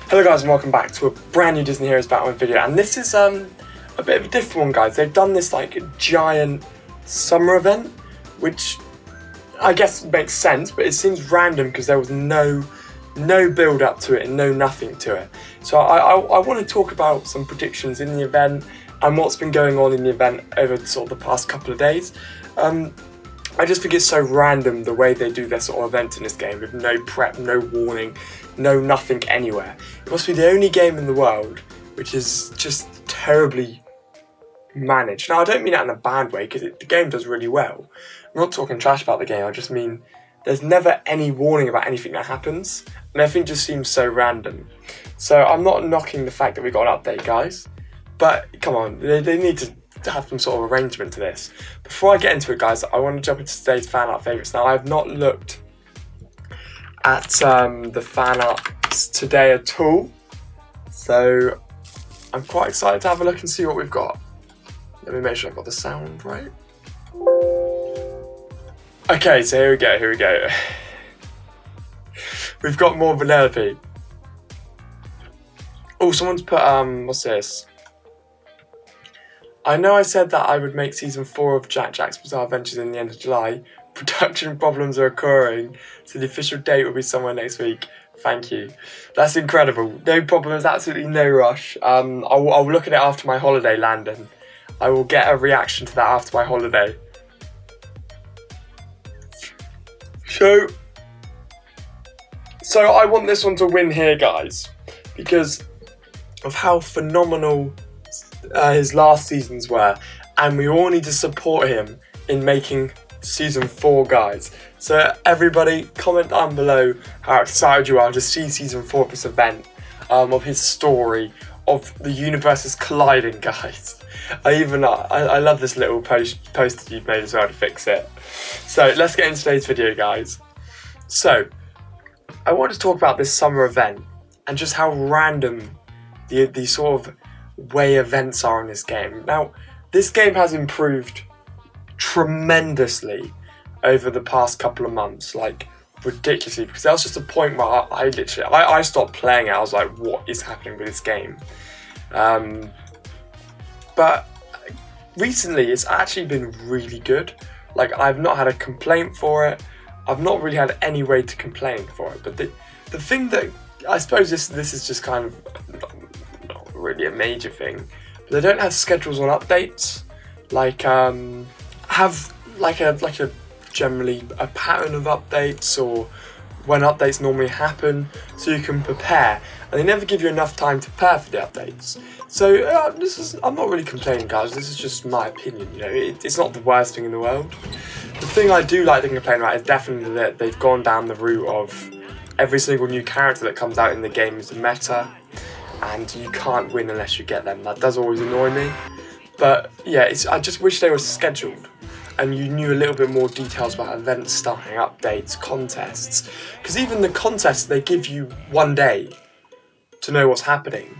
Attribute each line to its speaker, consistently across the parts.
Speaker 1: Hello guys and welcome back to a brand new Disney Heroes Batman video, and this is a bit of a different one, guys. They've done this like giant summer event, which I guess makes sense, but it seems random because there was no build up to it and no nothing to it. So I want to talk about some predictions in the event and what's been going on in the event over sort of the past couple of days. I just think it's so random the way they do their sort of event in this game with no prep, no warning, no nothing anywhere. It must be the only game in the world which is just terribly managed. Now I don't mean that in a bad way because the game does really well. I'm not talking trash about the game, I just mean there's never any warning about anything that happens and everything just seems so random. So I'm not knocking the fact that we got an update, guys, but come on, they need to have some sort of arrangement to this. Before I get into it, guys, I want to jump into today's fan art favourites. Now, I have not looked at the fan arts today at all, so I'm quite excited to have a look and see what we've got. Let me make sure I've got the sound right. Okay, so here we go. We've got more Vanellope. Oh, someone's put, what's this? I know I said that I would make season 4 of Jack's Bizarre Adventures in the end of July. Production problems are occurring, so the official date will be somewhere next week. Thank you. That's incredible. No problem, there's absolutely no rush. I'll look at it after my holiday, Landon. I will get a reaction to that after my holiday. So I want this one to win here, guys, because of how phenomenal his last seasons were, and we all need to support him in making season 4, guys. So everybody comment down below how excited you are to see season 4 of this event, of his story, of the universes colliding, guys. I love this little poster you've made as well to fix it. So let's get into today's video, guys. So I want to talk about this summer event and just how random the sort of way events are in this game. Now, this game has improved tremendously over the past couple of months, like ridiculously, because there was just a point where I stopped playing it. I was like, what is happening with this game? But recently it's actually been really good. Like, I've not had a complaint for it. I've not really had any way to complain for it. But the thing that I suppose this is just kind of not really a major thing, but they don't have schedules on updates. Like have like a generally a pattern of updates or when updates normally happen, so you can prepare. And they never give you enough time to prepare for the updates. So I'm not really complaining, guys. This is just my opinion. You know, it's not the worst thing in the world. The thing I do like to complain about is definitely that they've gone down the route of every single new character that comes out in the game is a meta, and you can't win unless you get them. That does always annoy me. But yeah, I just wish they were scheduled and you knew a little bit more details about events starting, updates, contests. Because even the contests, they give you one day to know what's happening.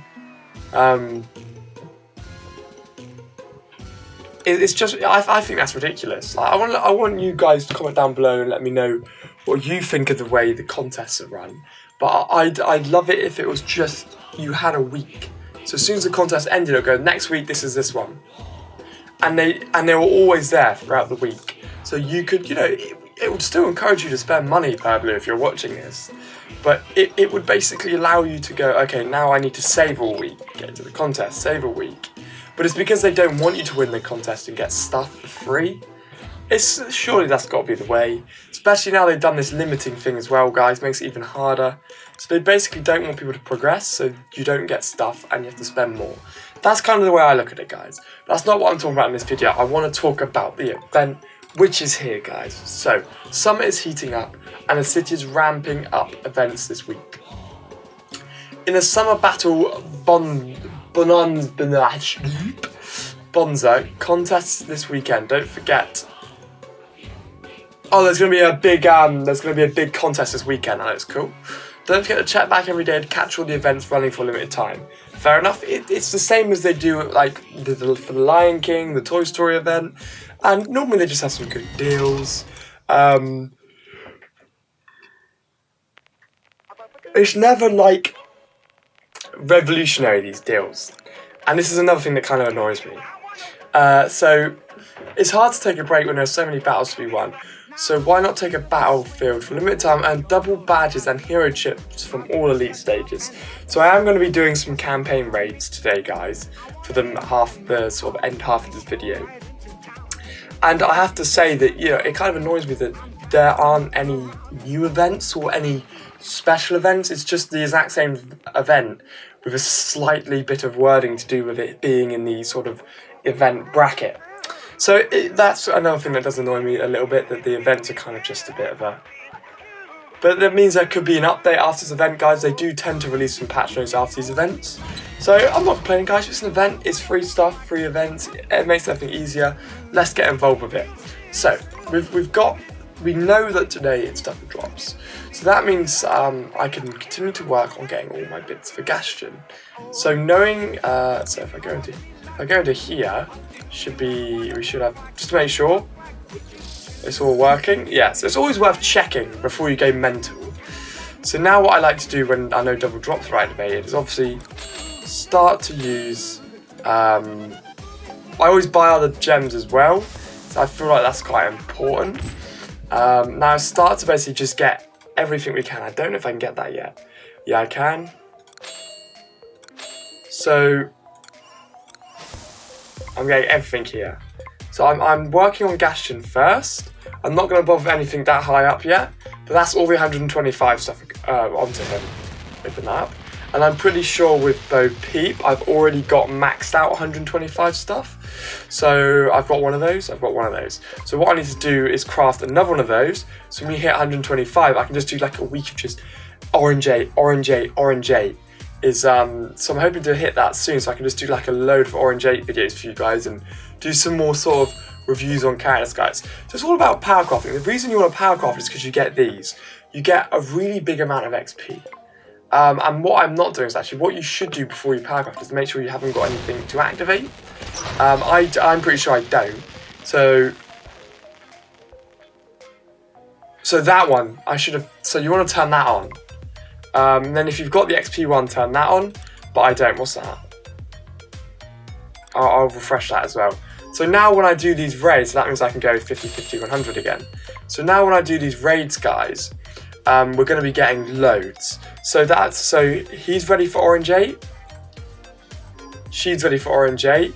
Speaker 1: It's just, I think that's ridiculous. I want you guys to comment down below and let me know what you think of the way the contests are run. But I'd love it if it was just you had a week. So as soon as the contest ended, it'll go, next week this is this one. And they were always there throughout the week. So you could, you know, it would still encourage you to spend money, probably, if you're watching this. But it would basically allow you to go, okay, now I need to save all week, get into the contest, save a week. But it's because they don't want you to win the contest and get stuff for free. Surely that's got to be the way. Especially now they've done this limiting thing as well, guys. Makes it even harder. So they basically don't want people to progress, so you don't get stuff and you have to spend more. That's kind of the way I look at it, guys. But that's not what I'm talking about in this video. I want to talk about the event, which is here, guys. So, summer is heating up and the city is ramping up events this week. In a summer battle bonza contests this weekend. Don't forget. Oh, there's gonna be a big contest this weekend. I know, it's cool. Don't forget to check back every day to catch all the events running for a limited time. Fair enough. It's the same as they do like for the Lion King, the Toy Story event, and normally they just have some good deals. It's never like revolutionary, these deals. And this is another thing that kind of annoys me. So it's hard to take a break when there's so many battles to be won. So why not take a battlefield for limited time and double badges and hero chips from all elite stages? So I am going to be doing some campaign raids today, guys, for the sort of end half of this video. And I have to say that, you know, it kind of annoys me that there aren't any new events or any special events. It's just the exact same event with a slightly bit of wording to do with it being in the sort of event bracket. So that's another thing that does annoy me a little bit, that the events are kind of just a bit of a... But that means there could be an update after this event, guys. They do tend to release some patch notes after these events. So I'm not complaining, guys. It's an event. It's free stuff, free events. It makes everything easier. Let's get involved with it. So we know that today it's double drops. So that means I can continue to work on getting all my bits for Gaston. So knowing, so if I go into here, we should have, just to make sure it's all working. Yes, it's always worth checking before you go mental. So now what I like to do when I know double drops are activated is obviously start to use, I always buy other gems as well. So I feel like that's quite important. Now start to basically just get everything we can. I don't know if I can get that yet. Yeah, I can. So I'm getting everything here. So I'm working on Gaston first. I'm not going to bother with anything that high up yet, but that's all the 125 stuff onto him. Open that up. And I'm pretty sure with Bo Peep, I've already got maxed out 125 stuff. So I've got one of those, I've got one of those. So what I need to do is craft another one of those. So when you hit 125, I can just do like a week of just orange 8, orange 8, orange 8. So I'm hoping to hit that soon, so I can just do like a load of orange 8 videos for you guys and do some more sort of reviews on characters, guys. So it's all about power crafting. The reason you want to power craft is because you get these. You get a really big amount of XP. And what I'm not doing is actually what you should do before you power craft is make sure you haven't got anything to activate. I'm pretty sure I don't. So that one, I should have, so you want to turn that on. And then if you've got the XP one, turn that on, but I don't. What's that? I'll refresh that as well. So now when I do these raids, that means I can go 50, 50, 100 again. So now when I do these raids, guys, we're going to be getting loads. So he's ready for orange 8. She's ready for orange 8.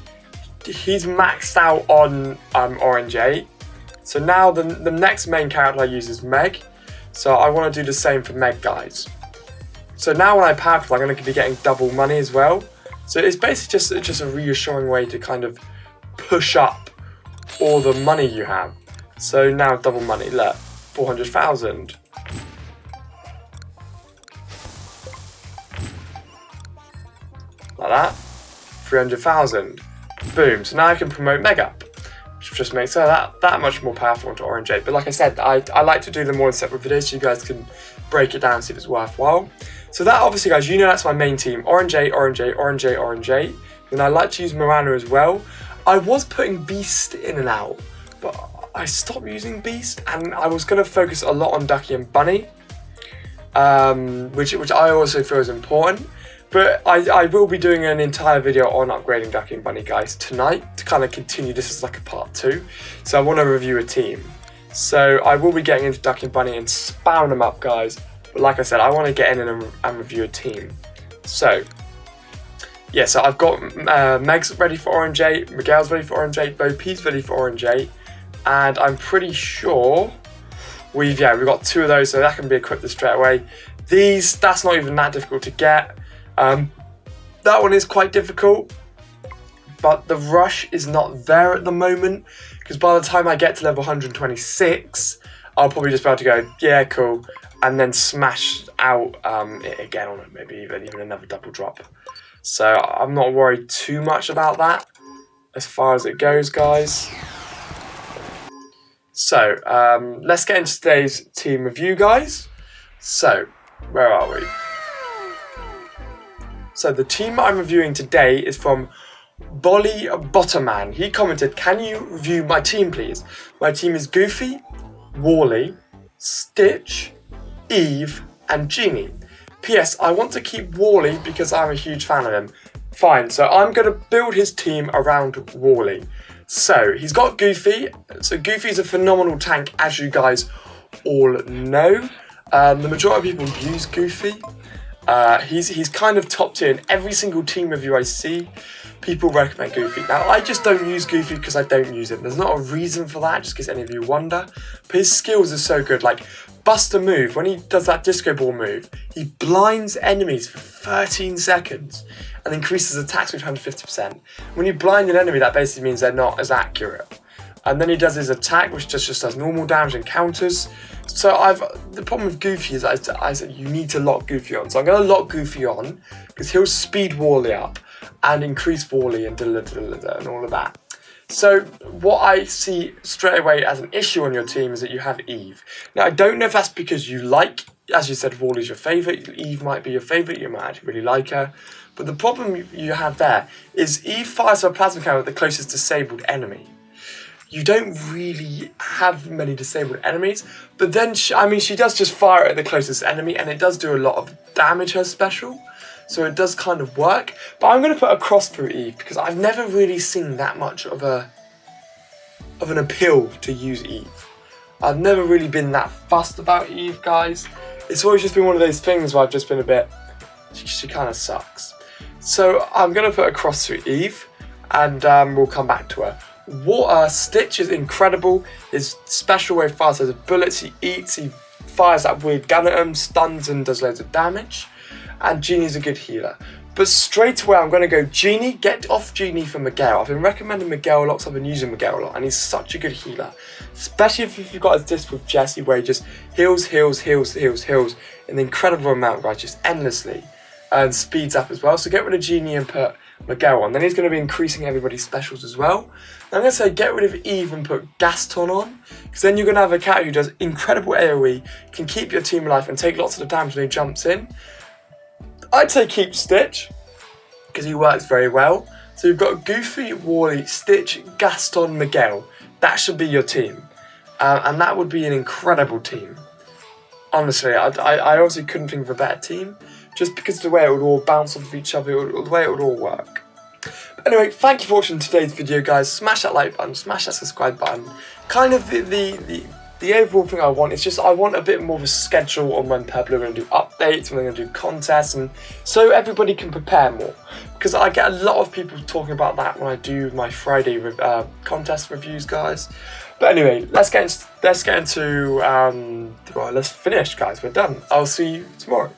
Speaker 1: He's maxed out on orange 8. So now the next main character I use is Meg. So I want to do the same for Meg, guys. So now when I power craft, I'm going to be getting double money as well. So it's basically just a reassuring way to kind of push up all the money you have. So now double money, look, 400,000. Like that, 300,000. Boom, so now I can promote Meg up, which just makes her that much more powerful into orange 8. But like I said, I like to do them all in separate videos so you guys can break it down and see if it's worthwhile. So that obviously, guys, you know that's my main team. Orange 8, orange 8, orange 8, orange 8. Then I like to use Miranda as well. I was putting Beast in and out, but I stopped using Beast, and I was going to focus a lot on Ducky and Bunny, which I also feel is important. But I will be doing an entire video on upgrading Ducky and Bunny, guys, tonight to kind of continue. This is like a part 2. So I want to review a team. So I will be getting into Ducky and Bunny and spamming them up, guys. But like I said, I want to get in and review a team. So, yeah, so I've got Meg's ready for orange 8, Miguel's ready for orange 8, Bo Peep's ready for orange 8. And I'm pretty sure we've got 2 of those, so that can be equipped straight away. That's not even that difficult to get. That one is quite difficult, but the rush is not there at the moment, because by the time I get to level 126, I'll probably just be able to go, yeah, cool, and then smash out it again on maybe even another double drop. So I'm not worried too much about that as far as it goes, guys. So let's get into today's team review, guys. So where are we? So the team I'm reviewing today is from Bolly Botterman. He commented, "Can you review my team, please? My team is Goofy, Wally, Stitch, Eve, and Genie. P.S. I want to keep Wally because I'm a huge fan of him. Fine, so I'm going to build his team around Wally. So, he's got Goofy. So, Goofy's a phenomenal tank, as you guys all know. The majority of people use Goofy. He's kind of top tier in every single team review I see. People recommend Goofy. Now, I just don't use Goofy because I don't use him. There's not a reason for that, just in case any of you wonder. But his skills are so good. Like, Buster move, when he does that disco ball move, he blinds enemies for 13 seconds and increases attacks with 150%. When you blind an enemy, that basically means they're not as accurate. And then he does his attack, which just does normal damage and counters. So the problem with Goofy is I said you need to lock Goofy on. So I'm going to lock Goofy on because he'll speed Wally up and increase Wally and and all of that. So what I see straight away as an issue on your team is that you have Eve. Now I don't know if that's because you like, as you said, Wally's your favourite. Eve might be your favourite. You might actually really like her. But the problem you have there is Eve fires her plasma cannon at the closest disabled enemy. You don't really have many disabled enemies, but then, she does just fire at the closest enemy, and it does do a lot of damage, her special, so it does kind of work. But I'm going to put a cross through Eve, because I've never really seen that much of an appeal to use Eve. I've never really been that fussed about Eve, guys. It's always just been one of those things where I've just been a bit, she kind of sucks. So I'm going to put a cross through Eve, and we'll come back to her. Stitch is incredible. His special wave fires loads of bullets, he eats, he fires that weird gun at him, stuns and does loads of damage. And Genie's a good healer. But straight away I'm going to go Genie, get off Genie for Miguel. I've been recommending Miguel a lot because I've been using Miguel a lot and he's such a good healer. Especially if you've got his disc with Jesse where he just heals an incredible amount, guys, just endlessly. And speeds up as well. So get rid of Genie and put Miguel on. Then he's going to be increasing everybody's specials as well. Now I'm going to say get rid of Eve and put Gaston on, because then you're going to have a cat who does incredible AoE, can keep your team alive and take lots of the damage when he jumps in. I'd say keep Stitch, because he works very well. So you've got Goofy, Wally, Stitch, Gaston, Miguel. That should be your team. And that would be an incredible team. Honestly, I obviously couldn't think of a better team. Just because of the way it would all bounce off of each other, the way it would all work. But anyway, thank you for watching today's video, guys. Smash that like button, smash that subscribe button. Kind of the overall thing I want is just I want a bit more of a schedule on when people are going to do updates, when they're going to do contests, and so everybody can prepare more. Because I get a lot of people talking about that when I do my Friday contest reviews, guys. But anyway, let's get into let's finish, guys. We're done. I'll see you tomorrow.